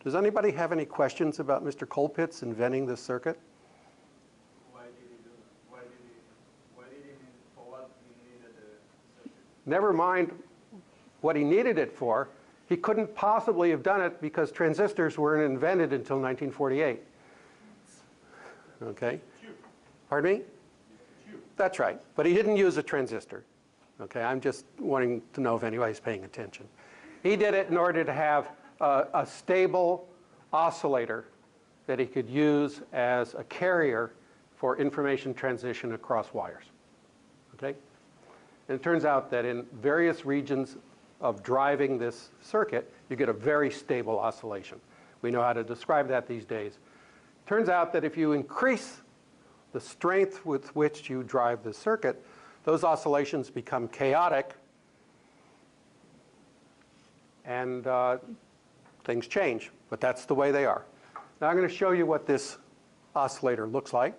Does anybody have any questions about Mr. Colpitts inventing this circuit? Why did he do that? Why did he need, for what he needed the circuit? Never mind what he needed it for. He couldn't possibly have done it because transistors weren't invented until 1948. Okay? Pardon me? That's right. But he didn't use a transistor. Okay? I'm just wanting to know if anybody's paying attention. He did it in order to have a stable oscillator that he could use as a carrier for information transition across wires. Okay? And it turns out that in various regions of driving this circuit, you get a very stable oscillation. We know how to describe that these days. Turns out that if you increase the strength with which you drive the circuit, those oscillations become chaotic, and things change. But that's the way they are. Now I'm going to show you what this oscillator looks like.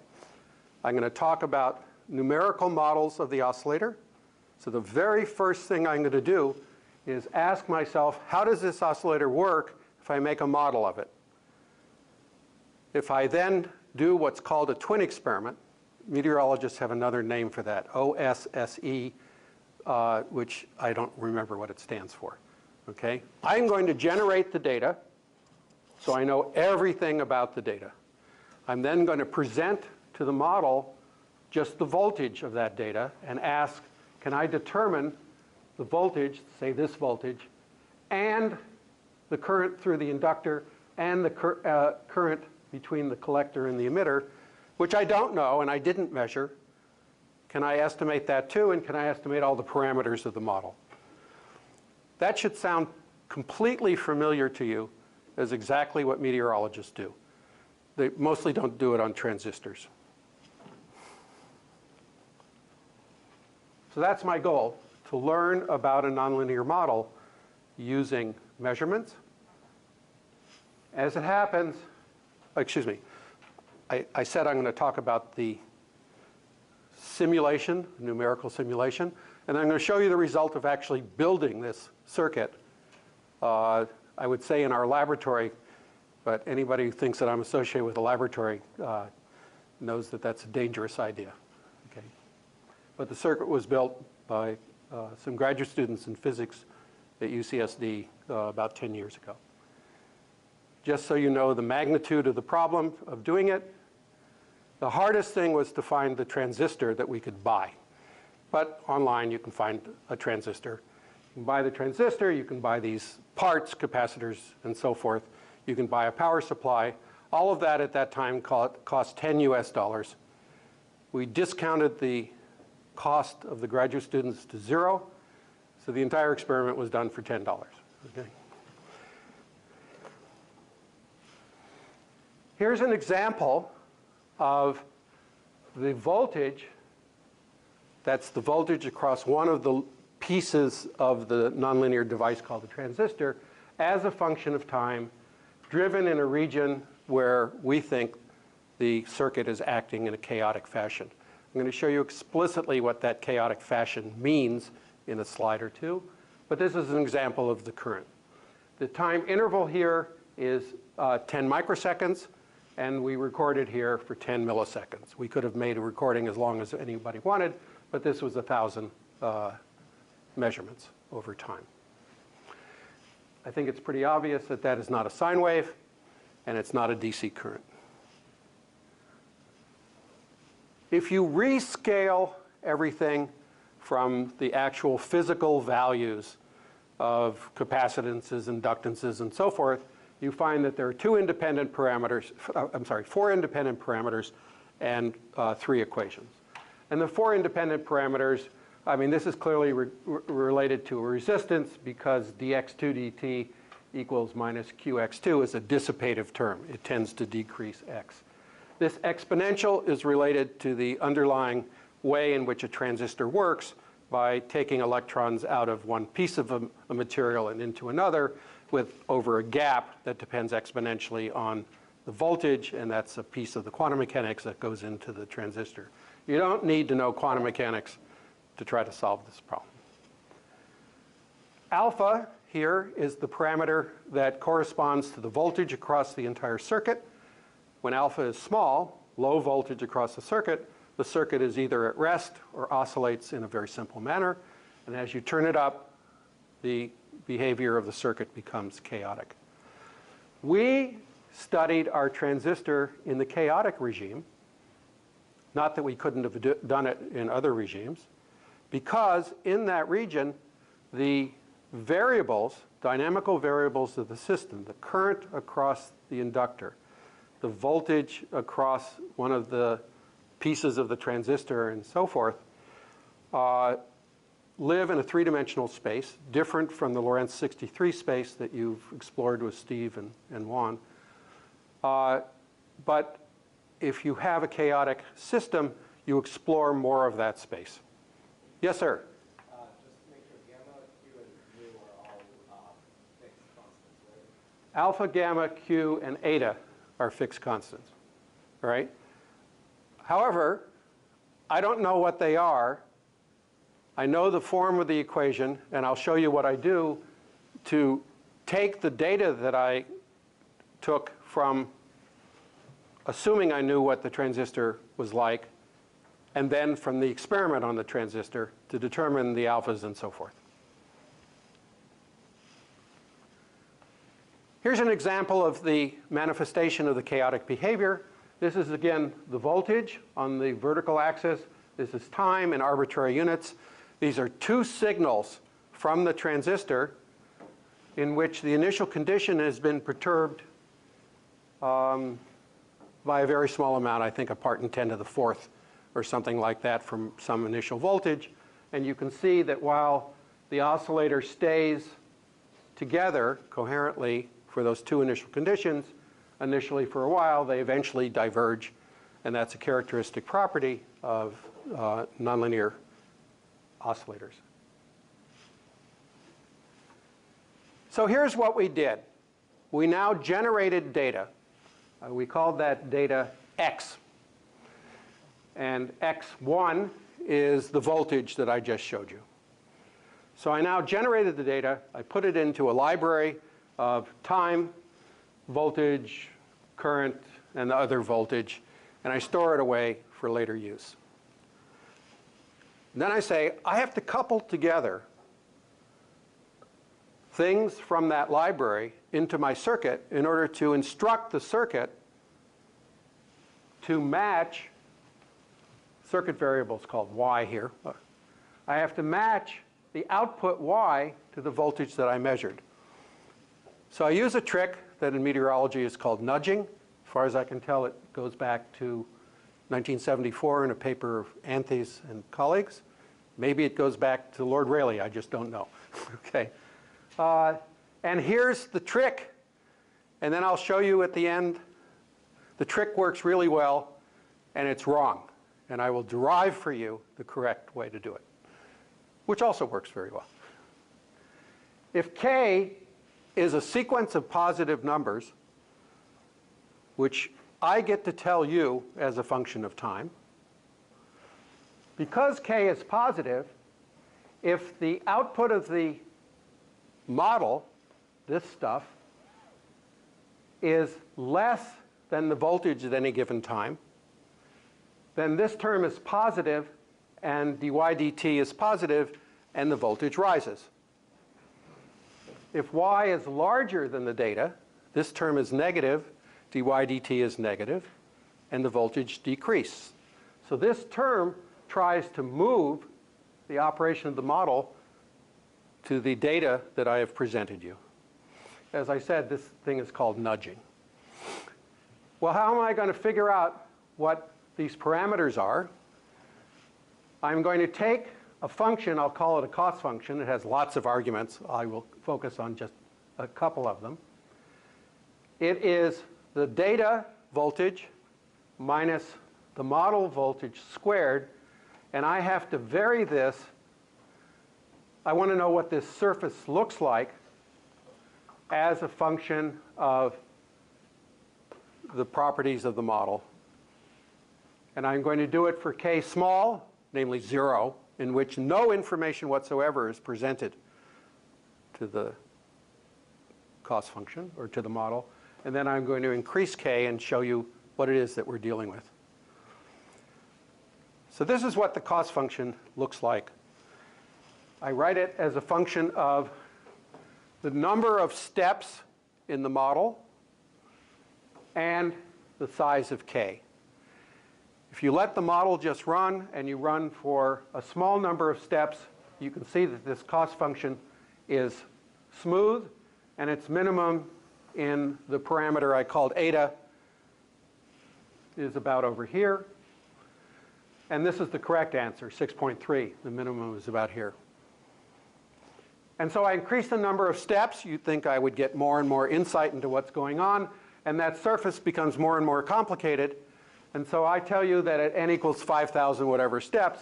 I'm going to talk about numerical models of the oscillator. So the very first thing I'm going to do is ask myself, how does this oscillator work if I make a model of it? If I then do what's called a twin experiment, meteorologists have another name for that, OSSE, which I don't remember what it stands for. Okay? I'm going to generate the data, so I know everything about the data. I'm then going to present to the model just the voltage of that data and ask, can I determine the voltage, say this voltage, and the current through the inductor and the current between the collector and the emitter, which I don't know and I didn't measure. Can I estimate that too, and can I estimate all the parameters of the model? That should sound completely familiar to you as exactly what meteorologists do. They mostly don't do it on transistors. So that's my goal, to learn about a nonlinear model using measurements. As it happens, excuse me, I said I'm going to talk about the simulation, numerical simulation, and I'm going to show you the result of actually building this circuit. I would say in our laboratory, but anybody who thinks that I'm associated with a laboratory knows that that's a dangerous idea. Okay? But the circuit was built by some graduate students in physics at UCSD about 10 years ago. Just so you know the magnitude of the problem of doing it, the hardest thing was to find the transistor that we could buy. But online you can find a transistor. You can buy the transistor, you can buy these parts, capacitors, and so forth. You can buy a power supply. All of that at that time cost $10 US. We discounted the cost of the graduate students to 0, so the entire experiment was done for $10. Okay? Here's an example of the voltage. That's the voltage across one of the pieces of the nonlinear device called the transistor as a function of time, driven in a region where we think the circuit is acting in a chaotic fashion. I'm going to show you explicitly what that chaotic fashion means in a slide or two, but this is an example of the current. The time interval here is 10 microseconds, and we recorded here for 10 milliseconds. We could have made a recording as long as anybody wanted, but this was 1,000 measurements over time. I think it's pretty obvious that that is not a sine wave, and it's not a DC current. If you rescale everything from the actual physical values of capacitances, inductances, and so forth, you find that there are four independent parameters and 3 equations. And the 4 independent parameters, I mean, this is clearly related to a resistance because dx2 dt equals minus qx2 is a dissipative term. It tends to decrease x. This exponential is related to the underlying way in which a transistor works by taking electrons out of one piece of a material and into another over a gap that depends exponentially on the voltage, and that's a piece of the quantum mechanics that goes into the transistor. You don't need to know quantum mechanics to try to solve this problem. Alpha here is the parameter that corresponds to the voltage across the entire circuit. When alpha is small, low voltage across the circuit is either at rest or oscillates in a very simple manner. And as you turn it up, the behavior of the circuit becomes chaotic. We studied our transistor in the chaotic regime, not that we couldn't have done it in other regimes, because in that region, the variables, dynamical variables of the system, the current across the inductor, the voltage across one of the pieces of the transistor and so forth, live in a three-dimensional space, different from the Lorentz 63 space that you've explored with Steve and Juan. But if you have a chaotic system, you explore more of that space. Yes, sir? Just make sure gamma, Q, and mu are all fixed constants, right? Alpha, gamma, Q, and eta are fixed constants, right? However, I don't know what they are. I know the form of the equation, and I'll show you what I do to take the data that I took from assuming I knew what the transistor was like, and then from the experiment on the transistor to determine the alphas and so forth. Here's an example of the manifestation of the chaotic behavior. This is, again, the voltage on the vertical axis. This is time in arbitrary units. These are two signals from the transistor in which the initial condition has been perturbed by a very small amount, I think a part in 10 to the fourth or something like that from some initial voltage. And you can see that while the oscillator stays together coherently for those two initial conditions, initially for a while, they eventually diverge. And that's a characteristic property of nonlinear oscillators. So here's what we did. We now generated data. We called that data X. And X1 is the voltage that I just showed you. So I now generated the data. I put it into a library of time, voltage, current, and the other voltage. And I store it away for later use. And then I say, I have to couple together things from that library into my circuit in order to instruct the circuit to match circuit variables called Y here. I have to match the output Y to the voltage that I measured. So I use a trick that in meteorology is called nudging. As far as I can tell, it goes back to 1974 in a paper of Anthes and colleagues. Maybe it goes back to Lord Rayleigh, I just don't know. Okay. And here's the trick. And then I'll show you at the end. The trick works really well, and it's wrong. And I will derive for you the correct way to do it, which also works very well. If K is a sequence of positive numbers, which I get to tell you as a function of time, because K is positive, if the output of the model, this stuff, is less than the voltage at any given time, then this term is positive, and dy dt is positive, and the voltage rises. If y is larger than the data, this term is negative, dy dt is negative, and the voltage decreases. So this term tries to move the operation of the model to the data that I have presented you. As I said, this thing is called nudging. Well, how am I going to figure out what these parameters are? I'm going to take a function, I'll call it a cost function. It has lots of arguments. I will focus on just a couple of them. It is the data voltage minus the model voltage squared, and I have to vary this. I want to know what this surface looks like as a function of the properties of the model. And I'm going to do it for k small, namely 0, in which no information whatsoever is presented to the cost function or to the model. And then I'm going to increase k and show you what it is that we're dealing with. So this is what the cost function looks like. I write it as a function of the number of steps in the model and the size of k. If you let the model just run and you run for a small number of steps, you can see that this cost function is smooth, and its minimum in the parameter I called eta is about over here. And this is the correct answer, 6.3. The minimum is about here. And so I increase the number of steps. You'd think I would get more and more insight into what's going on, and that surface becomes more and more complicated. And so I tell you that at n equals 5,000 whatever steps,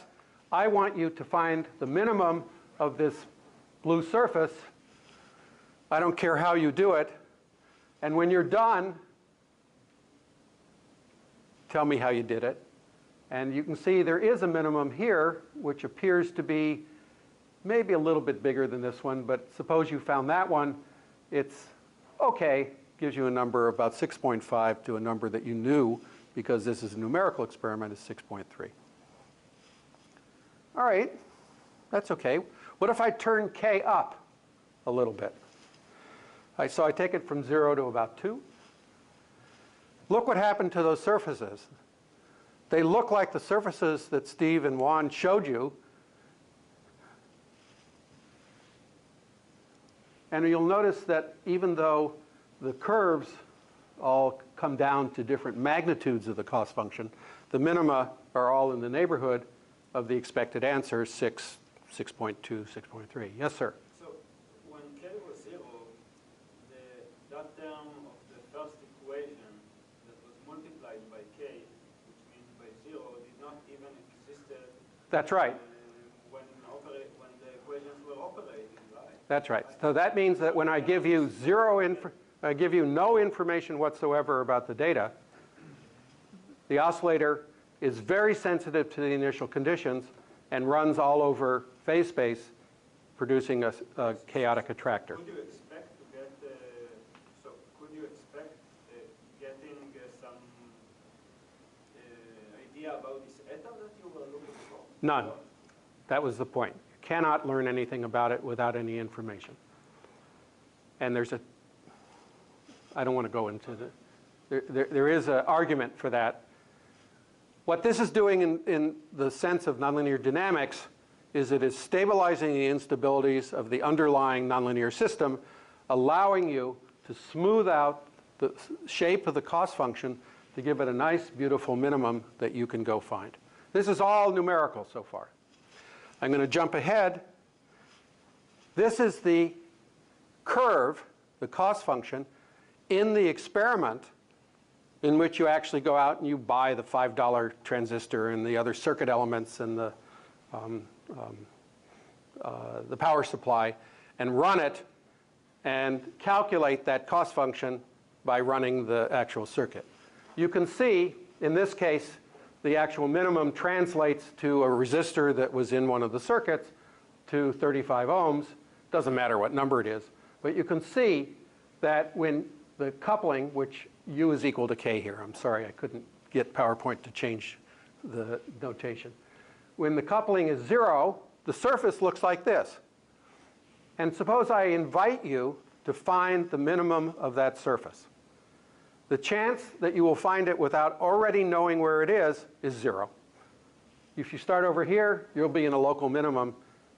I want you to find the minimum of this blue surface. I don't care how you do it. And when you're done, tell me how you did it. And you can see there is a minimum here, which appears to be maybe a little bit bigger than this one. But suppose you found that one. It's OK. Gives you a number about 6.5 to a number that you knew, because this is a numerical experiment, is 6.3. All right. That's OK. What if I turn k up a little bit? So I take it from 0 to about 2. Look what happened to those surfaces. They look like the surfaces that Steve and Juan showed you. And you'll notice that even though the curves all come down to different magnitudes of the cost function, the minima are all in the neighborhood of the expected answer, 6, 6.2, 6.3. Yes, sir? So when k was 0, that term of the first equation that was multiplied by k, which means by 0, did not even exist. That's right. When the equations were operating, right? That's right. So that means that when I give you I give you no information whatsoever about the data, the oscillator is very sensitive to the initial conditions and runs all over phase space, producing a chaotic attractor. Could you expect to get getting some idea about this eta that you were looking for? None. That was the point. You cannot learn anything about it without any information. And there's I don't want to go into there is an argument for that. What this is doing in the sense of nonlinear dynamics is it is stabilizing the instabilities of the underlying nonlinear system, allowing you to smooth out the shape of the cost function to give it a nice, beautiful minimum that you can go find. This is all numerical so far. I'm going to jump ahead. This is the curve, the cost function, in the experiment in which you actually go out and you buy the $5 transistor and the other circuit elements and the power supply and run it and calculate that cost function by running the actual circuit. You can see, in this case, the actual minimum translates to a resistor that was in one of the circuits to 35 ohms. Doesn't matter what number it is. But you can see that when the coupling, which U is equal to K here. I'm sorry, I couldn't get PowerPoint to change the notation. When the coupling is 0, the surface looks like this. And suppose I invite you to find the minimum of that surface. The chance that you will find it without already knowing where it is 0. If you start over here, you'll be in a local minimum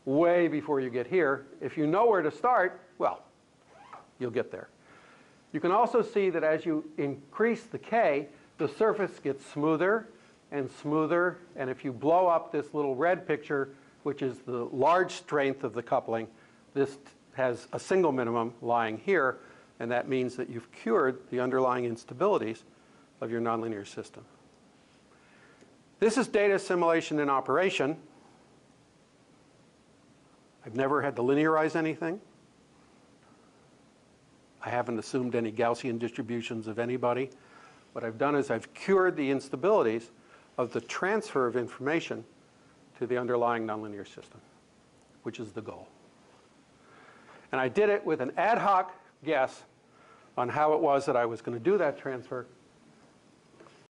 way before you get here. If you know where to start, well, you'll get there. You can also see that as you increase the K, the surface gets smoother and smoother. And if you blow up this little red picture, which is the large strength of the coupling, this has a single minimum lying here. And that means that you've cured the underlying instabilities of your nonlinear system. This is data assimilation in operation. I've never had to linearize anything. I haven't assumed any Gaussian distributions of anybody. What I've done is I've cured the instabilities of the transfer of information to the underlying nonlinear system, which is the goal. And I did it with an ad hoc guess on how it was that I was going to do that transfer,